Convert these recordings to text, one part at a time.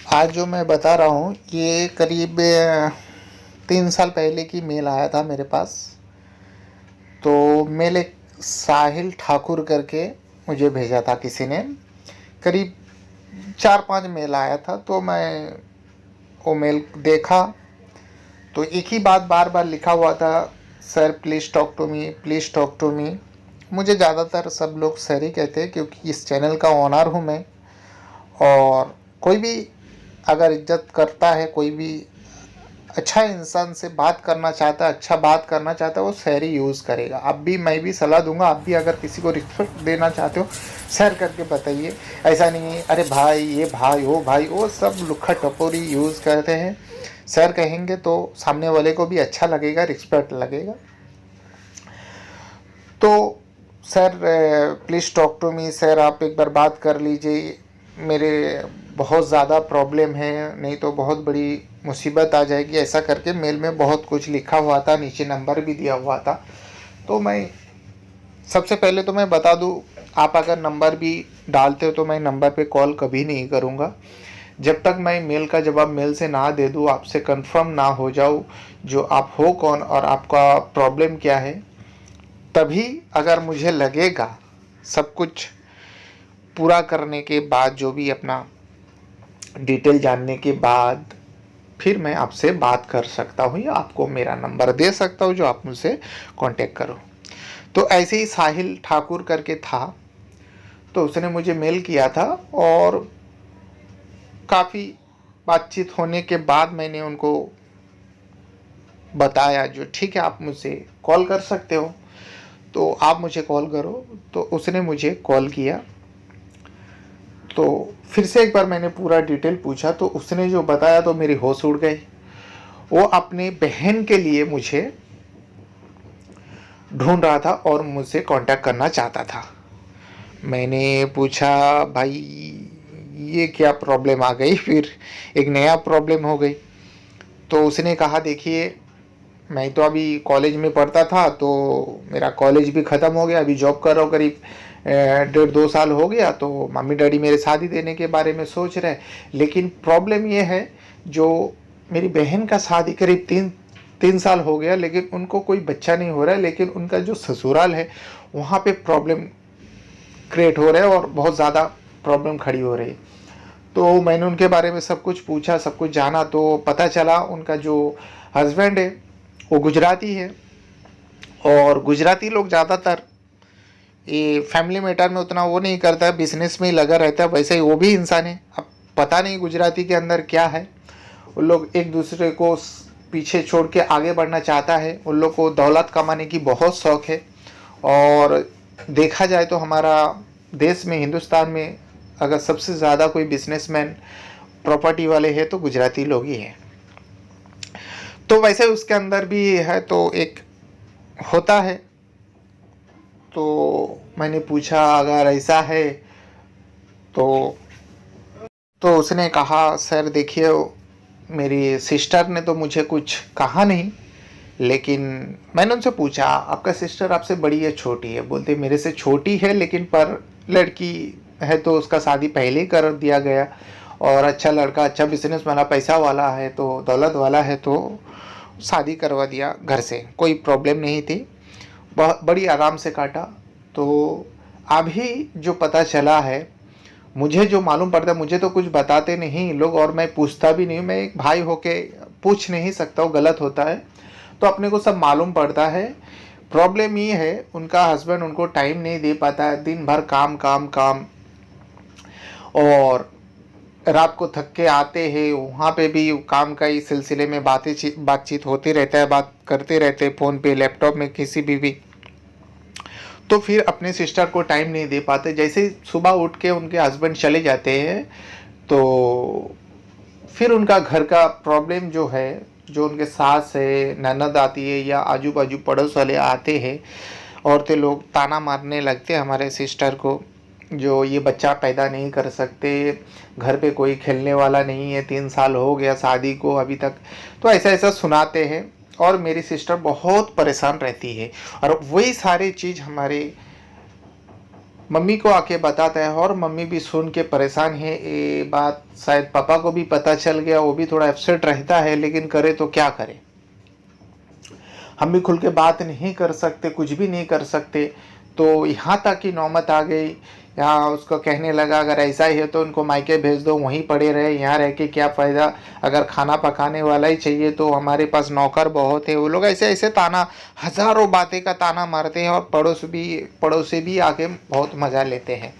आज जो मैं बता रहा हूँ ये करीब 3 साल पहले की मेल आया था मेरे पास। तो मेल एक साहिल ठाकुर करके मुझे भेजा था किसी ने। करीब 4-5 मेल आया था तो मैं वो मेल देखा। तो एक ही बात बार बार लिखा हुआ था, sir please talk to me, please talk to me. मुझे ज़्यादातर सब लोग सर ही कहते हैं क्योंकि इस चैनल का ओनर हूँ मैं। और कोई भी अगर इज्जत करता है, कोई भी अच्छा इंसान से बात करना चाहता है, अच्छा बात करना चाहता है, वो सर ही यूज़ करेगा। अब भी मैं भी सलाह दूंगा, आप भी अगर किसी को रिस्पेक्ट देना चाहते हो सर करके बताइए। ऐसा नहीं है अरे भाई ये भाई वो सब लुखा टपोरी यूज़ करते हैं। सर कहेंगे तो सामने वाले को भी अच्छा लगेगा, रिस्पेक्ट लगेगा। तो sir please talk to me, sir आप एक बार बात कर लीजिए, मेरे बहुत ज़्यादा प्रॉब्लम है, नहीं तो बहुत बड़ी मुसीबत आ जाएगी। ऐसा करके मेल में बहुत कुछ लिखा हुआ था, नीचे नंबर भी दिया हुआ था। तो मैं सबसे पहले तो मैं बता दूं, आप अगर नंबर भी डालते हो तो मैं नंबर पे कॉल कभी नहीं करूँगा जब तक मैं मेल का जवाब मेल से ना दे दूँ, आपसे कंफर्म ना हो जाऊँ जो आप हो कौन और आपका प्रॉब्लम क्या है। तभी अगर मुझे लगेगा सब कुछ पूरा करने के बाद, जो भी अपना डिटेल जानने के बाद, फिर मैं आपसे बात कर सकता हूँ या आपको मेरा नंबर दे सकता हूँ जो आप मुझसे कांटेक्ट करो। तो ऐसे ही साहिल ठाकुर करके था, तो उसने मुझे मेल किया था और काफ़ी बातचीत होने के बाद मैंने उनको बताया जो ठीक है आप मुझसे कॉल कर सकते हो, तो आप मुझे कॉल करो। तो उसने मुझे कॉल किया। तो फिर से एक बार मैंने पूरा डिटेल पूछा तो उसने जो बताया तो मेरी होश उड़ गई। वो अपने बहन के लिए मुझे ढूंढ रहा था और मुझसे कांटेक्ट करना चाहता था। मैंने पूछा भाई ये क्या प्रॉब्लम आ गई, फिर एक नया प्रॉब्लम हो गई। तो उसने कहा देखिए मैं तो अभी कॉलेज में पढ़ता था, तो मेरा कॉलेज भी ख़त्म हो गया, अभी जॉब कर रहा हूँ, करीब 1.5-2 साल हो गया। तो मम्मी डैडी मेरे शादी देने के बारे में सोच रहे हैं, लेकिन प्रॉब्लम ये है जो मेरी बहन का शादी करीब 3 साल हो गया लेकिन उनको कोई बच्चा नहीं हो रहा है, लेकिन उनका जो ससुराल है वहाँ पे प्रॉब्लम क्रिएट हो रहा है और बहुत ज़्यादा प्रॉब्लम खड़ी हो रही है। तो मैंने उनके बारे में सब कुछ पूछा, सब कुछ जाना, तो पता चला उनका जो हस्बैंड है वो गुजराती है। और गुजराती लोग ज़्यादातर ये फैमिली मैटर में उतना वो नहीं करता है, बिजनेस में ही लगा रहता है। वैसे ही वो भी इंसान है। अब पता नहीं गुजराती के अंदर क्या है, उन लोग एक दूसरे को पीछे छोड़ के आगे बढ़ना चाहता है। उन लोग को दौलत कमाने की बहुत शौक है। और देखा जाए तो हमारा देश में, हिंदुस्तान में अगर सबसे ज़्यादा कोई बिजनेसमैन प्रॉपर्टी वाले हैं तो गुजराती लोग ही हैं। तो वैसे उसके अंदर भी है तो एक होता है। तो मैंने पूछा अगर ऐसा है तो उसने कहा सर देखिए मेरी सिस्टर ने तो मुझे कुछ कहा नहीं, लेकिन मैंने उनसे पूछा आपका सिस्टर आपसे बड़ी है छोटी है? बोलते मेरे से छोटी है लेकिन पर लड़की है तो उसका शादी पहले ही कर दिया गया, और अच्छा लड़का, अच्छा बिजनेस वाला, पैसा वाला है, तो दौलत वाला है, तो शादी करवा दिया घर से, कोई प्रॉब्लम नहीं थी, बहुत बड़ी आराम से काटा। तो अभी जो पता चला है, मुझे जो मालूम पड़ता है, मुझे तो कुछ बताते नहीं लोग और मैं पूछता भी नहीं, मैं एक भाई होके पूछ नहीं सकता, वो गलत होता है। तो अपने को सब मालूम पड़ता है। प्रॉब्लम ये है उनका हस्बैंड उनको टाइम नहीं दे पाता है, दिन भर काम काम काम, और रात को थक के आते हैं, वहाँ पे भी काम का ही सिलसिले में बातचीत होती रहता है, बात करते रहते हैं फ़ोन पे, लैपटॉप में, किसी भी। तो फिर अपने सिस्टर को टाइम नहीं दे पाते। जैसे ही सुबह उठ के उनके हस्बैंड चले जाते हैं तो फिर उनका घर का प्रॉब्लम जो है, जो उनके सास है, ननद आती है या आजू बाजू पड़ोस वाले आते हैं, औरतें लोग ताना मारने लगते हैं हमारे सिस्टर को, जो ये बच्चा पैदा नहीं कर सकते, घर पे कोई खेलने वाला नहीं है, 3 साल हो गया शादी को अभी तक, तो ऐसा ऐसा सुनाते हैं। और मेरी सिस्टर बहुत परेशान रहती है। और वही सारी चीज़ हमारे मम्मी को आके बताता है और मम्मी भी सुन के परेशान है। ये बात शायद पापा को भी पता चल गया, वो भी थोड़ा अपसेट रहता है, लेकिन करे तो क्या करे। हम भी खुल के बात नहीं कर सकते, कुछ भी नहीं कर सकते। तो यहाँ तक की नौबत आ गई। यहाँ उसको कहने लगा अगर ऐसा ही है तो उनको मायके भेज दो, वहीं पड़े रहे, यहाँ रह के क्या फ़ायदा। अगर खाना पकाने वाला ही चाहिए तो हमारे पास नौकर बहुत है। वो लोग ऐसे ऐसे ताना, हज़ारों बातें का ताना मारते हैं और पड़ोसी भी आके बहुत मज़ा लेते हैं।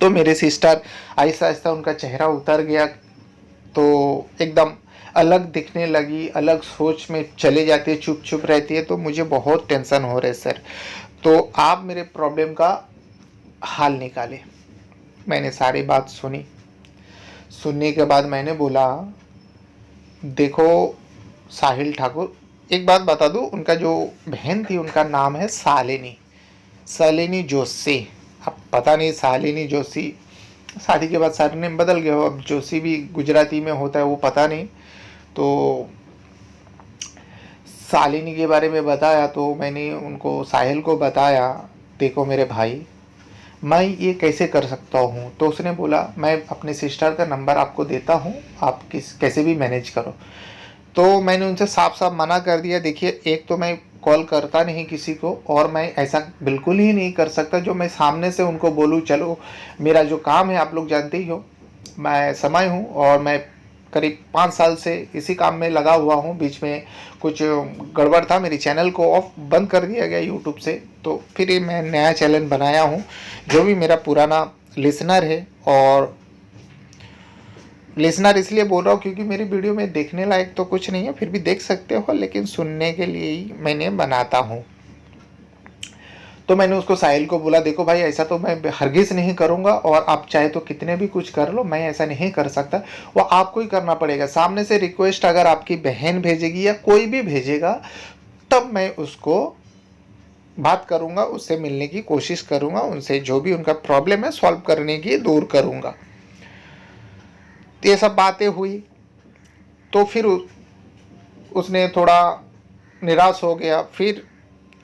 तो मेरे सिस्टर आहिस्ता आहिस्ता उनका चेहरा उतर गया, तो एकदम अलग दिखने लगी, अलग सोच में चले जाती है, चुप चुप रहती है। तो मुझे बहुत टेंशन हो रहा है सर, तो आप मेरे प्रॉब्लम का हाल निकाले। मैंने सारी बात सुनी। सुनने के बाद मैंने बोला देखो साहिल ठाकुर, एक बात बता दूं, उनका जो बहन थी उनका नाम है शालिनी जोशी। अब पता नहीं शालिनी जोशी, शादी के बाद सारे नेम बदल गए हो, अब जोशी भी गुजराती में होता है वो पता नहीं। तो शालिनी के बारे में बताया तो मैंने उनको साहिल को बताया देखो मेरे भाई, मैं ये कैसे कर सकता हूँ। तो उसने बोला मैं अपने सिस्टर का नंबर आपको देता हूँ, आप कैसे भी मैनेज करो। तो मैंने उनसे साफ साफ मना कर दिया, देखिए एक तो मैं कॉल करता नहीं किसी को, और मैं ऐसा बिल्कुल ही नहीं कर सकता जो मैं सामने से उनको बोलूँ चलो मेरा जो काम है आप लोग जानते ही हो, मैं समय हूँ और मैं करीब 5 साल से इसी काम में लगा हुआ हूँ। बीच में कुछ गड़बड़ था, मेरी चैनल को ऑफ बंद कर दिया गया यूट्यूब से, तो फिर मैं नया चैनल बनाया हूँ। जो भी मेरा पुराना लिसनर है, और लिसनर इसलिए बोल रहा हूँ क्योंकि मेरी वीडियो में देखने लायक तो कुछ नहीं है, फिर भी देख सकते हो, लेकिन सुनने के लिए ही मैंने बनाता हूँ। तो मैंने उसको साहिल को बोला देखो भाई ऐसा तो मैं हरगिज़ नहीं करूँगा, और आप चाहे तो कितने भी कुछ कर लो, मैं ऐसा नहीं कर सकता, वो आपको ही करना पड़ेगा। सामने से रिक्वेस्ट अगर आपकी बहन भेजेगी या कोई भी भेजेगा तब मैं उसको बात करूँगा, उससे मिलने की कोशिश करूँगा, उनसे जो भी उनका प्रॉब्लम है सॉल्व करने की दूर करूँगा। तो ये सब बातें हुई। तो फिर उसने थोड़ा निराश हो गया। फिर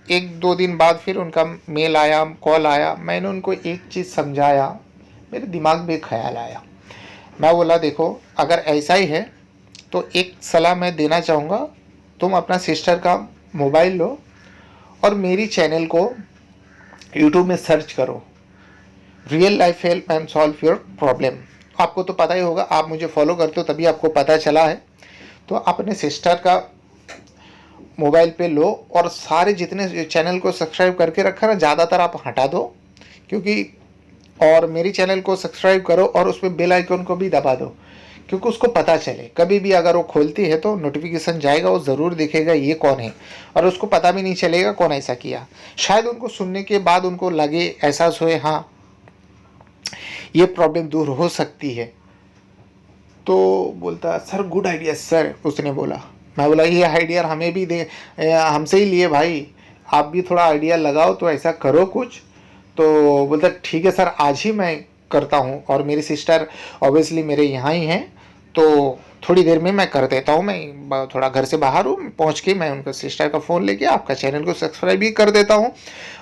1-2 दिन बाद फिर उनका मेल आया, कॉल आया। मैंने उनको एक चीज़ समझाया, मेरे दिमाग में ख्याल आया। मैं बोला देखो अगर ऐसा ही है तो एक सलाह मैं देना चाहूँगा, तुम अपना सिस्टर का मोबाइल लो और मेरी चैनल को यूट्यूब में सर्च करो, real life help and solve your problem. आपको तो पता ही होगा, आप मुझे फॉलो करते हो तभी आपको पता चला है। तो अपने सिस्टर का मोबाइल पे लो और सारे जितने चैनल को सब्सक्राइब करके रखा ना, ज़्यादातर आप हटा दो, क्योंकि और मेरी चैनल को सब्सक्राइब करो और उस पर बेल आइकन को भी दबा दो, क्योंकि उसको पता चले कभी भी अगर वो खोलती है तो नोटिफिकेशन जाएगा, वो ज़रूर दिखेगा ये कौन है, और उसको पता भी नहीं चलेगा कौन ऐसा किया। शायद उनको सुनने के बाद उनको लगे, एहसास हुए हाँ ये प्रॉब्लम दूर हो सकती है। तो बोलता सर गुड आइडिया सर, उसने बोला। मैं बोला ये आइडिया हमें भी दे, हमसे ही लिए भाई, आप भी थोड़ा आइडिया लगाओ तो ऐसा करो कुछ। तो बोलता ठीक है सर आज ही मैं करता हूँ, और मेरी सिस्टर ऑब्वियसली मेरे यहाँ ही हैं, तो थोड़ी देर में मैं कर देता हूँ। मैं थोड़ा घर से बाहर हूँ, पहुँच के मैं उनका सिस्टर का फ़ोन लेके आपका चैनल को सब्सक्राइब भी कर देता हूँ।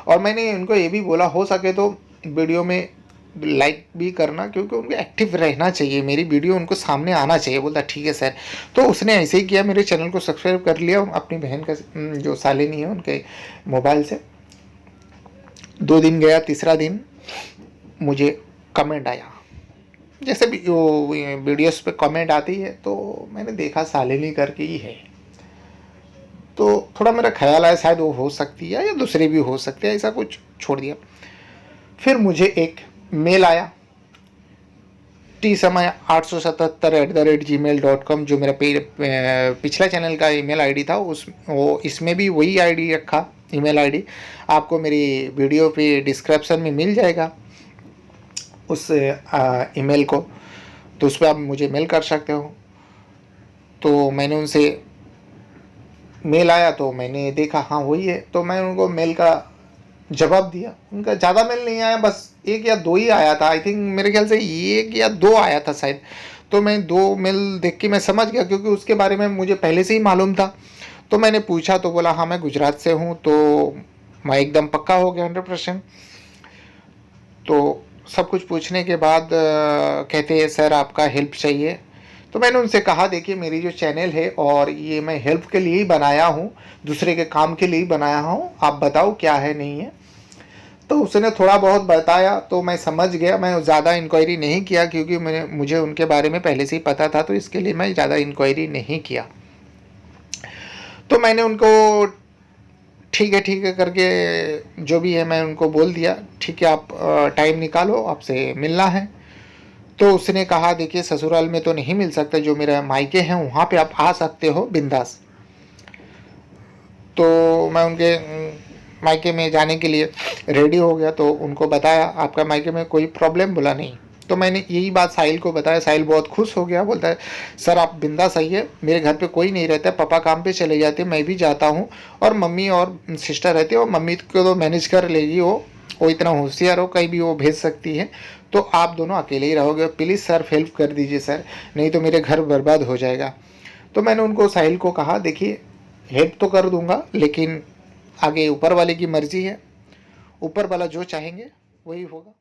और मैंने उनको ये भी बोला हो सके तो वीडियो में लाइक भी करना, क्योंकि उनको एक्टिव रहना चाहिए, मेरी वीडियो उनको सामने आना चाहिए। बोलता ठीक है सर। तो उसने ऐसे ही किया, मेरे चैनल को सब्सक्राइब कर लिया अपनी बहन का, जो शालिनी है उनके मोबाइल से। 2 दिन गया, तीसरा दिन मुझे कमेंट आया, जैसे भी वो वीडियोस पे कमेंट आती है, तो मैंने देखा शालिनी करके ही है। तो थोड़ा मेरा ख्याल आया शायद वो हो सकती है या दूसरे भी हो सकते हैं, ऐसा कुछ छोड़ दिया। फिर मुझे एक मेल आया tsama877@gmail.com, जो मेरा पिछला चैनल का ईमेल आईडी था, वो इसमें भी वही आईडी रखा, ईमेल आईडी। आपको मेरी वीडियो पे डिस्क्रिप्शन में मिल जाएगा उस ईमेल को, तो उस पर आप मुझे मेल कर सकते हो। तो मैंने उनसे मेल आया तो मैंने देखा हाँ वही है, तो मैं उनको मेल का जवाब दिया। उनका ज़्यादा मेल नहीं आया, बस 1 या 2 ही आया था, आई थिंक मेरे ख्याल से 1 या 2 आया था शायद। तो मैं 2 मेल देख के मैं समझ गया, क्योंकि उसके बारे में मुझे पहले से ही मालूम था। तो मैंने पूछा तो बोला हाँ मैं गुजरात से हूँ, तो मैं एकदम पक्का हो गया 100%। तो सब कुछ पूछने के बाद कहते हैं सर आपका हेल्प चाहिए। तो मैंने उनसे कहा देखिए मेरी जो चैनल है और ये मैं हेल्प के लिए ही बनाया हूँ, दूसरे के काम के लिए ही बनाया हूँ, आप बताओ क्या है नहीं है। तो उसने थोड़ा बहुत बताया तो मैं समझ गया। मैं ज़्यादा इंक्वायरी नहीं किया क्योंकि मुझे उनके बारे में पहले से ही पता था, तो इसके लिए मैं ज़्यादा इंक्वायरी नहीं किया। तो मैंने उनको ठीक है करके जो भी है मैं उनको बोल दिया, ठीक है आप टाइम निकालो, आपसे मिलना है। तो उसने कहा देखिए ससुराल में तो नहीं मिल सकता, जो मेरा मायके हैं वहाँ पे आप आ सकते हो बिंदास। तो मैं उनके मायके में जाने के लिए रेडी हो गया। तो उनको बताया आपका मायके में कोई प्रॉब्लम, बोला नहीं। तो मैंने यही बात साहिल को बताया। साहिल बहुत खुश हो गया, बोलता है सर आप बिंदास आइए, मेरे घर पे कोई नहीं रहता, पापा काम पे चले जाते, मैं भी जाता हूँ और मम्मी और सिस्टर रहती है, और मम्मी को तो मैनेज कर लेगी, वो इतना होशियार हो, कहीं भी वो भेज सकती है, तो आप दोनों अकेले ही रहोगे, प्लीज़ सर हेल्प कर दीजिए सर, नहीं तो मेरे घर बर्बाद हो जाएगा। तो मैंने उनको साहिल को कहा देखिए हेल्प तो कर दूंगा, लेकिन आगे ऊपर वाले की मर्जी है, ऊपर वाला जो चाहेंगे वही होगा।